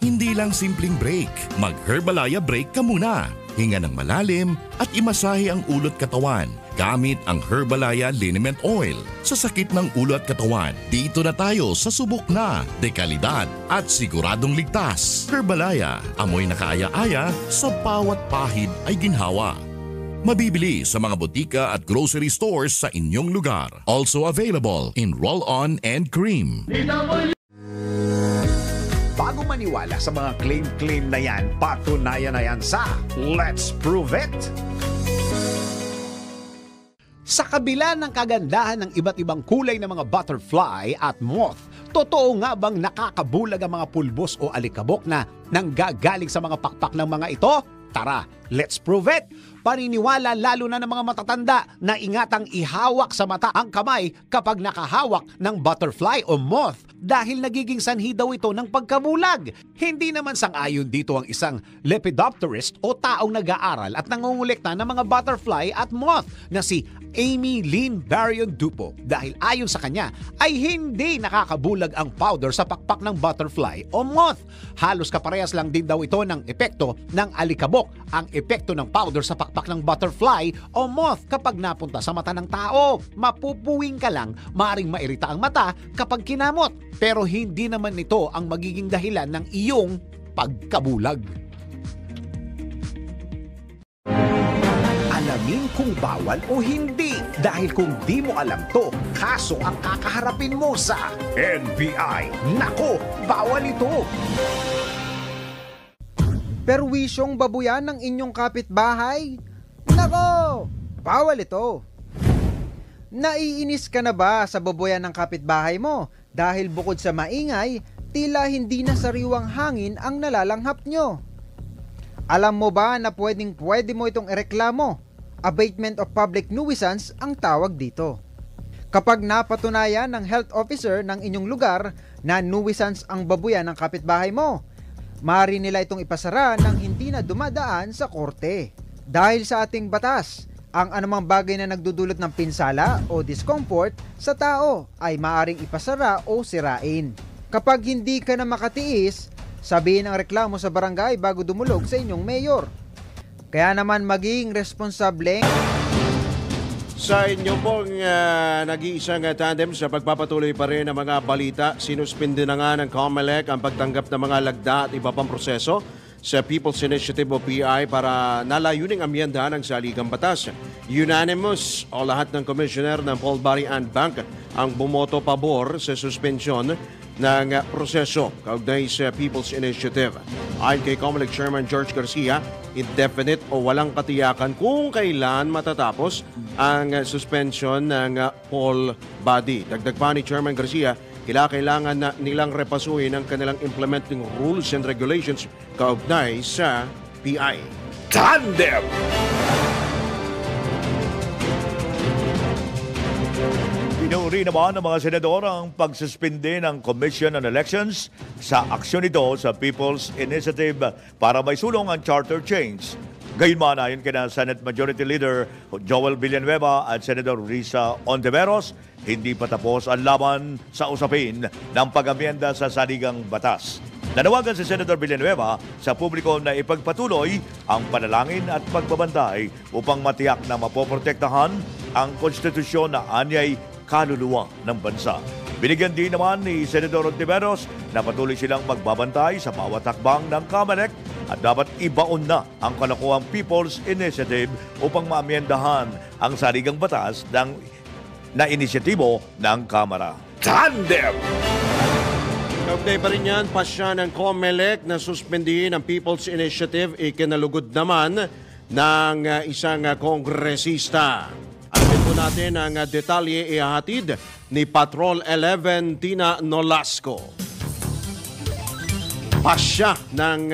Hindi lang simpleng break. Mag-Herbalaya break ka muna. Hinga ng malalim at imasahe ang ulo at katawan gamit ang Herbalaya Liniment Oil. Sa sakit ng ulo at katawan, dito na tayo sa subok na, dekalidad at siguradong ligtas. Herbalaya, amoy na kaaya-aya sa bawat pahid ay ginhawa. Mabibili sa mga botika at grocery stores sa inyong lugar. Also available in roll-on and cream. maniwala sa mga claim na yan. Patunayan na yan sa Let's Prove It! Sa kabila ng kagandahan ng iba't ibang kulay ng mga butterfly at moth, totoo nga bang nakakabulag ang mga pulbos o alikabok na nanggagaling sa mga pakpak ng mga ito? Tara, let's prove it! Paniniwala lalo na ng mga matatanda na ingatang ihawak sa mata ang kamay kapag nakahawak ng butterfly o moth dahil nagiging sanhi daw ito ng pagkabulag. Hindi naman sang-ayon dito ang isang lepidopterist o taong nag-aaral at nangungulekta ng mga butterfly at moth na si Amy Lynn Barrion Dupo dahil ayon sa kanya ay hindi nakakabulag ang powder sa pakpak ng butterfly o moth. Halos kaparehas lang din daw ito ng epekto ng alikabok, ang epekto ng powder sa pakpak ng butterfly o moth kapag napunta sa mata ng tao. Mapupuwing ka lang, maaaring mairita ang mata kapag kinamot, pero hindi naman ito ang magiging dahilan ng iyong pagkabulag. Alamin kung bawal o hindi dahil kung di mo alam to, kaso ang kakaharapin mo sa NBI. Nako, bawal ito! Perwisyong babuyan ng inyong kapitbahay? Nako, bawal ito! Naiinis ka na ba sa babuyan ng kapitbahay mo dahil bukod sa maingay, tila hindi na sariwang hangin ang nalalanghap nyo? Alam mo ba na pwede mo itong ireklamo? Abatement of public nuisance ang tawag dito. Kapag napatunayan ng health officer ng inyong lugar na nuisance ang babuyan ng kapitbahay mo, maaari nila itong ipasara nang hindi na dumadaan sa korte. Dahil sa ating batas, ang anumang bagay na nagdudulot ng pinsala o discomfort sa tao ay maaaring ipasara o sirain. Kapag hindi ka na makatiis, sabihin ang reklamo sa barangay bago dumulog sa inyong mayor. Kaya naman maging responsable. Sa inyo pong nag-iisang tandem sa pagpapatuloy pa rin ng mga balita, sinuspindi na nga ng COMELEC ang pagtanggap ng mga lagda at iba pang proseso sa People's Initiative o PI para nalayuning amyenda ng saligang batas. Unanimous o lahat ng commissioner ng Paul Barry and Bank ang bumoto pabor sa suspensyon ng proseso kaugnay sa People's Initiative. Ayon kay COMELEC Chairman George Garcia, indefinite o walang katiyakan kung kailan matatapos ang suspension ng poll body. Dagdag pa ni Chairman Garcia, kailangan na nilang repasuhin ang kanilang implementing rules and regulations kaugnay sa PI. Tandem! Pinuri naman ng mga senador ang pagsuspinde ng Commission on Elections sa aksyon nito sa People's Initiative para may sulong ang charter change. Gayunman, ayon kina Senate Majority Leader Joel Villanueva at Senator Risa Ontiveros, hindi pa tapos ang laban sa usapin ng pag-amyenda sa saligang batas. Nanawagan si Senator Villanueva sa publiko na ipagpatuloy ang panalangin at pagbabantay upang matiyak na mapoprotektahan ang konstitusyon na anyay kaluluwa ng bansa. Binigyan din naman ni Senador Ontiveros na patuloy silang magbabantay sa bawat hakbang ng COMELEC at dapat ibaon na ang kalakuhang People's Initiative upang maamyendahan ang saligang batas na inisyatibo ng Kamara. Tandem! Kaugnay pa rin yan, pasya ng COMELEC na suspendihin ang People's Initiative, ikinalugod naman ng isang kongresista. Alamin po natin ang detalye ihahatid ni Patrol 11 Tina Nolasco. Pasya ng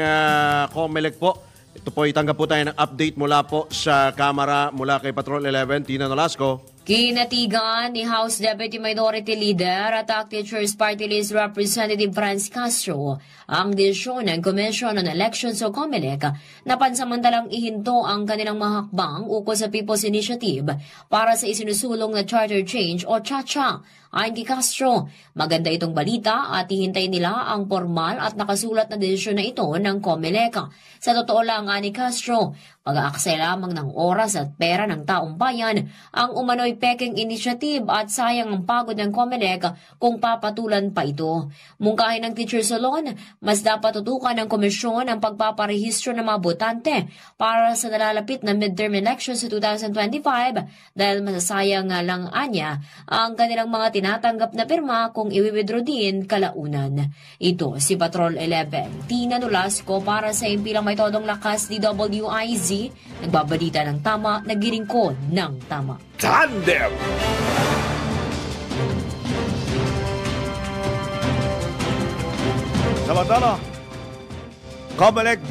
COMELEC po. Ito po, itanggap po tayo ng update mula po sa Kamara mula kay Patrol 11 Tina Nolasco. Kinatigan ni House Deputy Minority Leader at Active Teachers Party List Representative Franz Castro ang desisyon ng Commission on Elections o COMELEC na pansamantalang ihinto ang kanilang mga hakbang ukol sa People's Initiative para sa isinusulong na Charter Change o CHA-CHA. Ayon kay Castro, maganda itong balita at hihintay nila ang formal at nakasulat na desisyon na ito ng COMELEC. Sa totoo lang, ani Castro, mag-aaksaya lamang ng oras at pera ng taong bayan ang umano'y peking initiative at sayang ang pagod ng COMELEC kung papatulan pa ito. Mungkahin ng Teacher Salon, mas dapat tutukan ng komisyon ang pagpaparehistro ng mga botante para sa nalalapit na midterm elections sa 2025 dahil masasayang lang anya ang kanilang mga tinatanggap na pirma kung iwi-withdraw din kalaunan. Ito si Patrol 11, Tina Nolasco para sa impilang may todong lakas DWIZ, nagbabalita ng tama, nagiringkod ng tama. Tandem! Samantala, Comelec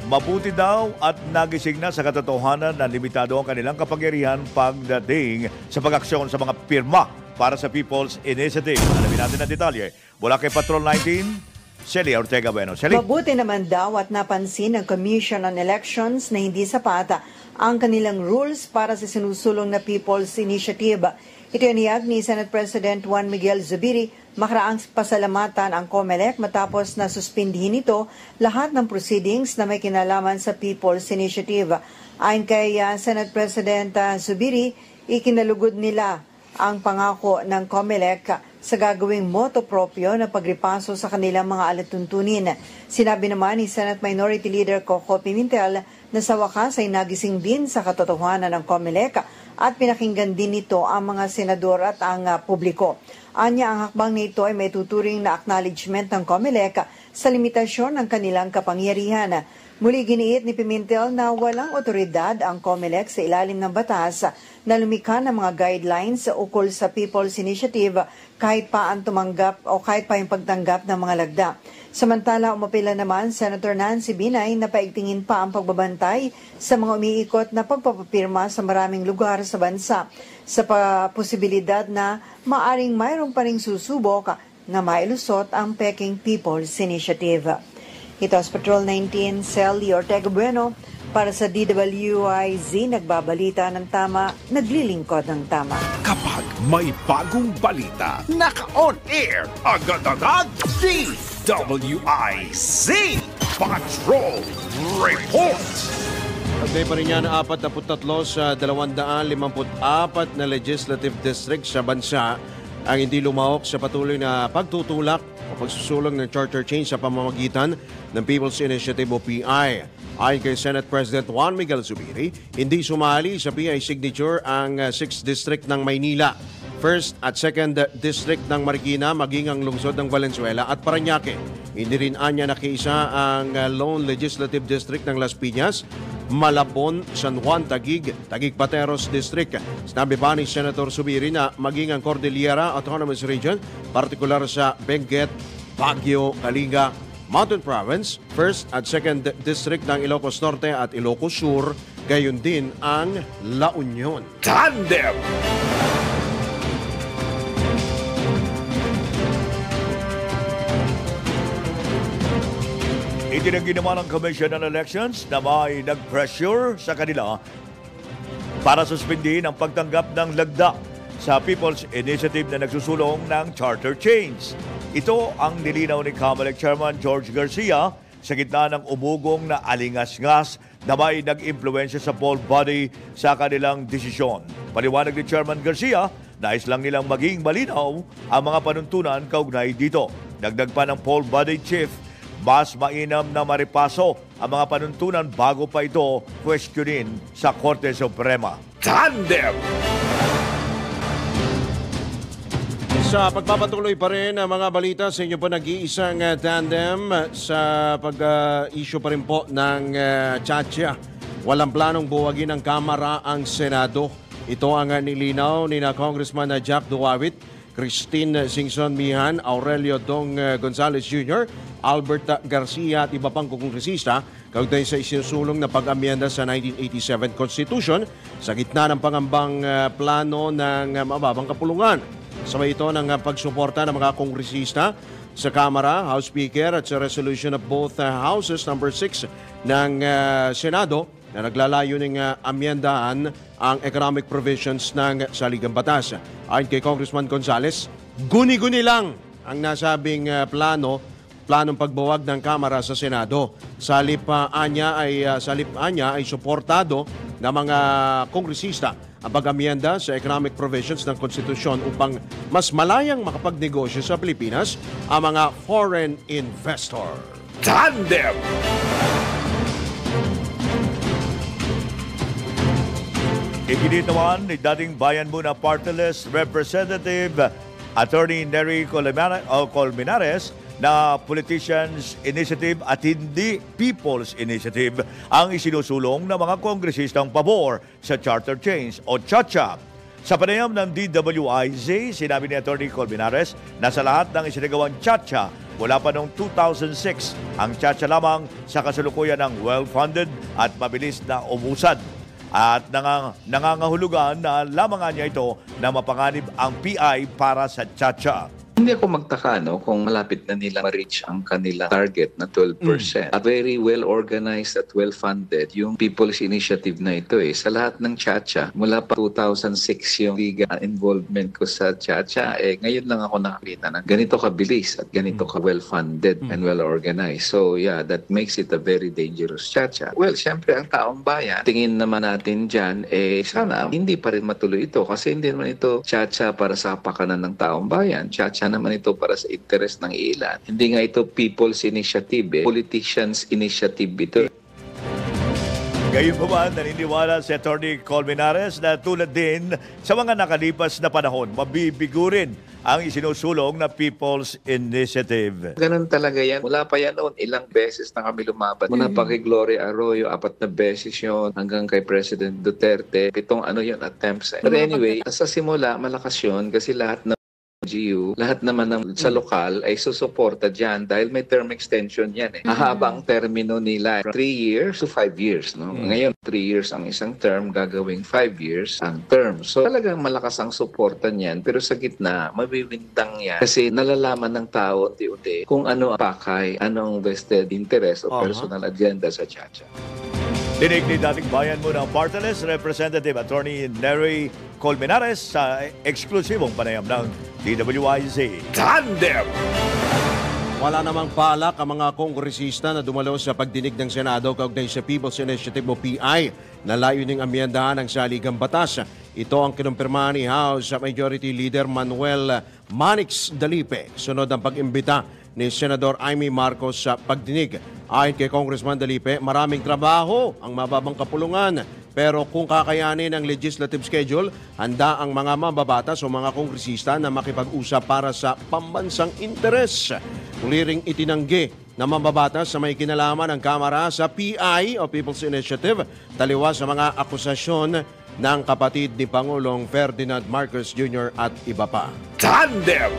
mabuti daw at nagising na sa katotohanan na limitado ang kanilang kapangyarihan pagdating sa pag-aksyon sa mga pirma para sa People's Initiative. Alamin natin ang detalye. Mula kay Patrol 19, Celia Ortega Bueno. Celia. Mabuti naman daw at napansin ng Commission on Elections na hindi sapat ang kanilang rules para sa sinusulong na People's Initiative. Ito iniyag ni Senate President Juan Miguel Zubiri makaraang pasalamatan ang COMELEC matapos na suspindihin ito lahat ng proceedings na may kinalaman sa People's Initiative. Ayon kay Senate President Zubiri, ikinalugod nila ang pangako ng COMELEC sa gagawing moto proprio na pagripaso sa kanilang mga alatuntunin. Sinabi naman ni Senate Minority Leader Coco Pimentel na sa wakas ay nagising din sa katotohanan ng COMELEC at pinakinggan din nito ang mga senador at ang publiko. Anya, ang hakbang nito ay may tuturing na acknowledgement ng COMELEC sa limitasyon ng kanilang kapangyarihan. Muli giniit ni Pimentel na walang otoridad ang COMELEC sa ilalim ng batas na lumikha ng mga guidelines ukol sa People's Initiative kahit pa ang tumanggap o kahit pa yung pagtanggap ng mga lagda. Samantala, umapila naman Senator Nancy Binay na paigtingin pa ang pagbabantay sa mga umiikot na pagpapapirma sa maraming lugar sa bansa sa posibilidad na maaring mayroon pa ring susubok na mailusot ang Peking People's Initiative. Ito sa Patrol 19, Celia Ortega Bueno para sa DWIZ, nagbabalita ng tama, naglilingkod ng tama. Kapag may bagong balita, naka-on air, agad-agad, DWIZ Patrol Report! Pagday pa rin yan 43 sa 254 na legislative district sa bansa ang hindi lumahok sa patuloy na pagtutulak o pagsusulong ng charter change sa pamamagitan ng People's Initiative o PI. Ayon kay Senate President Juan Miguel Zubiri, hindi sumali sa PI signature ang 6th District ng Maynila, 1st at 2nd District ng Marikina, maging ang lungsod ng Valenzuela at Parañaque. Hindi rin anya nakiisa ang Lone Legislative District ng Las Piñas, Malabon, San Juan, Taguig, Taguig-Pateros District. Sinabi pa ni Senator Zubiri na maging ang Cordillera Autonomous Region, partikular sa Benguet, Baguio, Kalinga, Mountain Province, 1st at 2nd District ng Ilocos Norte at Ilocos Sur, gayon din ang La Union. Tandem! Itinanggi naman ng Commission on Elections na may nag-pressure sa kanila para suspindihin ang pagtanggap ng lagda sa People's Initiative na nagsusulong ng charter change. Ito ang nilinaw ni COMELEC Chairman George Garcia sa gitna ng umugong na alingas-ngas na may nag-impluensya sa poll body sa kanilang desisyon. Paliwanag ni Chairman Garcia, nais lang nilang maging malinaw ang mga panuntunan kaugnay dito. Dagdag pa ng poll body chief, mas mainam na maripaso ang mga panuntunan bago pa ito questionin sa Korte Suprema. Tandem! Sa pagpapatuloy pa rin ang mga balita sa inyo po nag-iisang tandem sa pag-issue pa rin po ng tchatcha. Walang planong buwagin ng Kamara ang Senado. Ito ang nilinaw ni na Congressman Jack Duawit, Christine Singson Mihan, Aurelio Dong Gonzales Jr., Albert Garcia at iba pang kongresista kaugnay sa isinusulong na pag-amyenda sa 1987 Constitution sa gitna ng pangambang plano ng mababang kapulungan. Sabay ito ng pagsuporta ng mga kongresista sa Kamara, House Speaker at sa resolution of both houses number 6 ng Senado na naglalayo ng amyendahan ang economic provisions ng saligang batas. Ayon kay Congressman Gonzales, guni-guni lang ang nasabing planong pagbuwag ng Kamara sa Senado. Salip anya ay suportado ng mga kongresista ang pag-amyenda sa economic provisions ng konstitusyon upang mas malayang makapagnegosyo sa Pilipinas ang mga foreign investor. Iginit naman ni dating Bayan Muna Party List Representative Attorney Nery Colmenares na Politicians Initiative at hindi People's Initiative ang isinusulong ng mga kongresistang pabor sa charter change o CHACHA. Sa panayam ng DWIZ, sinabi ni Attorney Colmenares na sa lahat ng isinagawang CHACHA wala pa noong 2006 ang CHACHA lamang sa kasalukuyan ng well-funded at mabilis na umusad. At nangangahulugan na lamangan niya ito na mapanganib ang PI para sa CHACHA. Hindi ako magtaka kung malapit na nila ma-reach ang kanilang target na 12%. At very well-organized at well-funded yung People's Initiative na ito. Sa lahat ng CHACHA, mula pa 2006 yung legal involvement ko sa CHACHA, ngayon lang ako nakakita na ganito kabilis at ganito ka well-funded and well-organized. So yeah, that makes it a very dangerous CHACHA. Well, syempre ang taong bayan, tingin naman natin dyan, sana hindi pa rin matuloy ito kasi hindi naman ito CHACHA para sa kapakanan ng taong bayan. CHACHA naman ito para sa interes ng ilan. Hindi nga ito People's Initiative, Politicians Initiative ito. Gayon pa man, naniniwala si Atty. Colmenares na tulad din sa mga nakalipas na panahon, mabibigo rin ang isinusulong na People's Initiative. Ganun talaga yan. Mula pa yan noon, ilang beses na kami lumaban. Mula pa kay Gloria Arroyo, 4 na beses yun, hanggang kay President Duterte, 7 attempts. But anyway, sa simula, malakas yun kasi lahat na GU, lahat naman ng sa lokal ay susuporta dyan dahil may term extension yan. Mahaba ang termino nila. 3 years to 5 years. No? Ngayon, 3 years ang isang term, gagawing 5 years ang term. So talagang malakas ang suporta niyan. Pero sa gitna, mabibintang yan. Kasi nalalaman ng tao unti-unti kung ano ang pakay, anong vested interest o personal agenda sa CHACHA. Dinig ni dating Bayan Muna Party List Representative Attorney Nery Colmenares sa eksklusibong panayam ng DWIZ. Tandem! Wala namang balak ang mga kongresista na dumalo sa pagdinig ng Senado kaugnay sa People's Initiative o PI na layuning amyendahan ng saligang batas. Ito ang kinumpirma ni House Majority Leader Manuel Manix Dalipe sunod ang pag-imbita ni Senador Amy Marcos sa pagdinig. Ayon kay Congressman Dalipe, maraming trabaho ang mababang kapulungan. Pero kung kakayanin ang legislative schedule, handa ang mga mambabatas o mga kongresista na makipag-usap para sa pambansang interes. Muli ring itinanggi na mambabatas sa may kinalaman ng Kamara sa PI o People's Initiative, taliwas sa mga akusasyon ng kapatid ni Pangulong Ferdinand Marcos Jr. at iba pa. Tandem!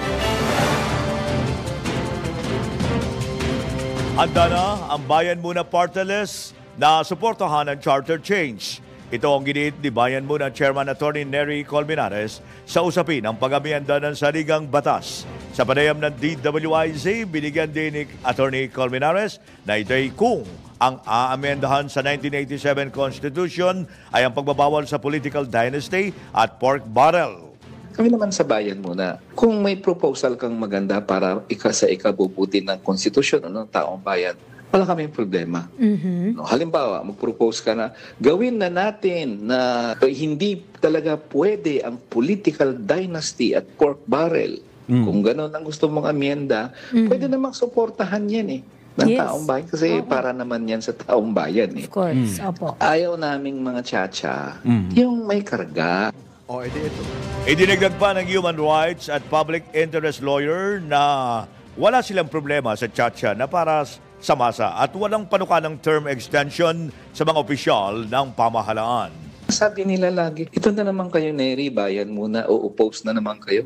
Handa na ang Bayan Muna Party List na suportahan ang charter change. Ito ang giniit ni Bayan Muna Chairman Attorney Nery Colmenares sa usapin ng pag-amyenda ng saligang batas. Sa panayam ng DWIZ, binigyan din ni Attorney Colmenares na ito'y kung ang aamendahan sa 1987 Constitution ay ang pagbabawal sa political dynasty at pork barrel. Kami naman sa Bayan Muna, kung may proposal kang maganda para sa ikabubuti ng konstitusyon o ng taong bayan, wala kaming problema. No, halimbawa, mag-propose ka na, gawin na natin na hindi talaga pwede ang political dynasty at pork barrel. Kung gano'n ang gusto mong amyenda, pwede namang suportahan yan ng taong bayan kasi para naman yan sa taong bayan. Of course, opo. Ayaw naming mga CHACHA, yung may karga. Ito. Idinagdag pa ng human rights at public interest lawyer na wala silang problema sa CHACHA na para sa masa at walang panukanang term extension sa mga opisyal ng pamahalaan. Sabi nila lagi, ito na naman kayo, Nery, Bayan Muna, o oppose na naman kayo.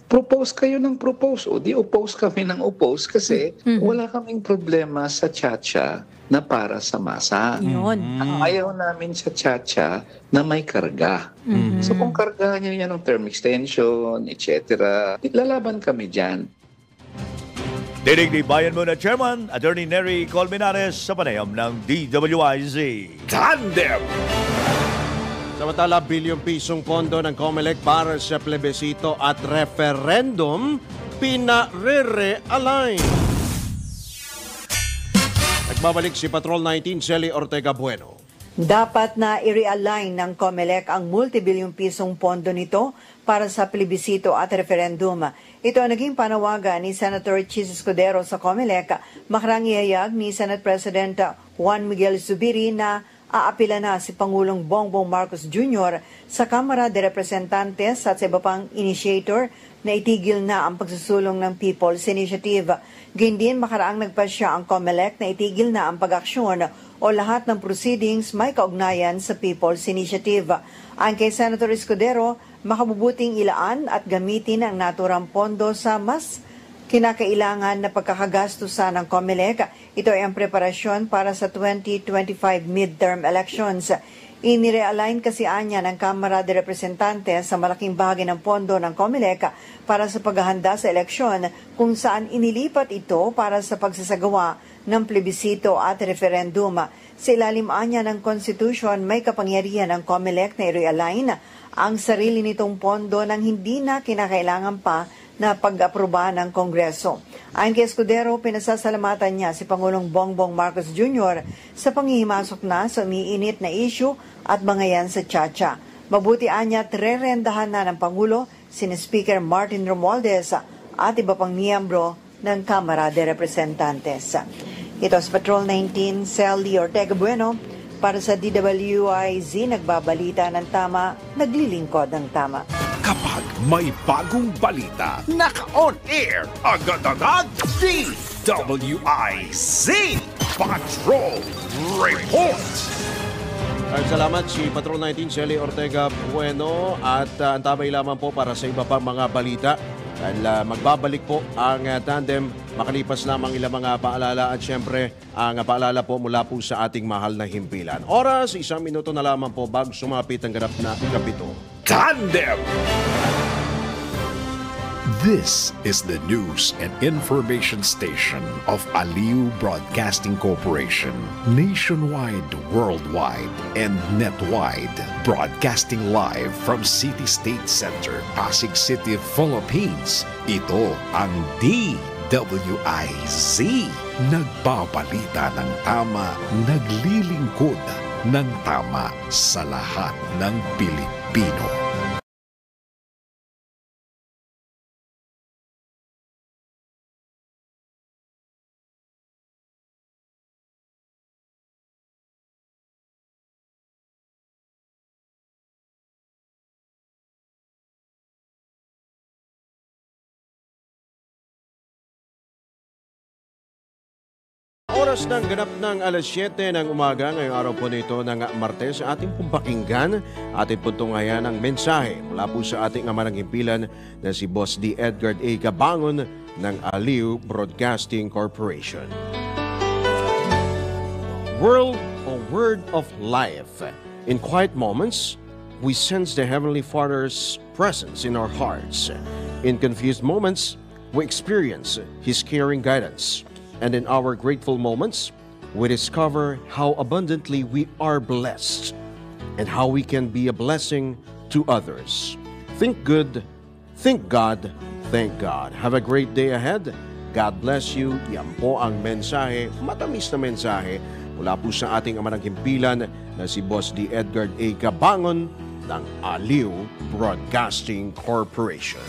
Propose kayo ng propose, o di oppose kami ng oppose kasi wala kaming problema sa CHACHA na para sa masa. Ang ayaw namin sa CHACHA na may karga. So kung karga nyo yan ng term extension, etc., lalaban kami dyan. Dinig ni Bayan Muna Chairman, Attorney Nery Colmenares sa panayam ng DWIZ. Tandem! Samantala, bilyong pisong pondo ng COMELEC para sa plebisito at referendum, pinare-realign. Nagbabalik si Patrol 19, Celi Ortega Bueno. Dapat na i-realign ng COMELEC ang multibilyong pisong pondo nito para sa plebisito at referendum. Ito ang naging panawagan ni Senator Chis Escudero sa COMELEC, makarang ihayag ni Senate President Juan Miguel Zubiri na Aapila na si Pangulong Bongbong Marcos Jr. sa Kamara de Representantes at sa iba pang initiator na itigil na ang pagsusulong ng People's Initiative. Gayun din, makaraang nagpasya ang COMELEC na itigil na ang pag-aksyon o lahat ng proceedings may kaugnayan sa People's Initiative. Ayon kay Senator Escudero, makabubuting ilaan at gamitin ang naturang pondo sa mas kinakailangan na pagkakagastusan ng COMELEC. Ito ay ang preparasyon para sa 2025 midterm elections. Inirealign kasi anya ng Kamara de Representantes sa malaking bahagi ng pondo ng COMELEC para sa paghahanda sa eleksyon kung saan inilipat ito para sa pagsasagawa ng plebisito at referendum. Sa ilalim anya ng Constitution, may kapangyarihan ng COMELEC na i-realign ang sarili nitong pondo nang hindi na kinakailangan pa na pag-aproba ng Kongreso. Ayon kay Escudero, pinasasalamatan niya si Pangulong Bongbong Marcos Jr. sa panghihimasok na sa umiinit na issue at bangayan sa Chacha. Mabuti anya at re-rendahan na ng Pangulo sina Speaker Martin Romualdez at iba pang miyembro ng Kamara de Representantes. Ito sa Patrol 19, Sally Ortega Bueno, para sa DWIZ, nagbabalita ng tama, naglilingkod ng tama. Kapag may bagong balita, naka-on air, agad-agad, DWIZ Patrol Report. Ay, salamat si Patrol 19, Sally Ortega Bueno, at antabay lamang po para sa iba pang mga balita. Dahil magbabalik po ang tandem makalipas lamang ilang mga paalala at syempre ang paalala po mula po sa ating mahal na himpilan. Oras, 1 minuto na lamang po bago sumapit ang ganap na ikapito. Tandem! This is the news and information station of Aliu Broadcasting Corporation. Nationwide, worldwide, and netwide. Broadcasting live from City State Center, Pasig City, Philippines. Ito ang DWIZ. Nagbabalita ng tama, naglilingkod ng tama sa lahat ng Pilipino. Oras ng ganap ng alas 7 ng umaga ngayong araw po nito ng Martes, ating pong pakinggan, ating pong tunghayan ang mensahe mula po sa ating ama ng himpilan na si Boss D. Edgar A. Gabangon ng Aliu Broadcasting Corporation. World or Word of Life. In quiet moments, we sense the Heavenly Father's presence in our hearts. In confused moments, we experience His caring guidance. And in our grateful moments, we discover how abundantly we are blessed and how we can be a blessing to others. Think good, think God, thank God. Have a great day ahead. God bless you. Yan po ang mensahe, matamis na mensahe mula po sa ating ama ng himpilan na si Boss D. Edgar A. Gabangon ng Aliu Broadcasting Corporation.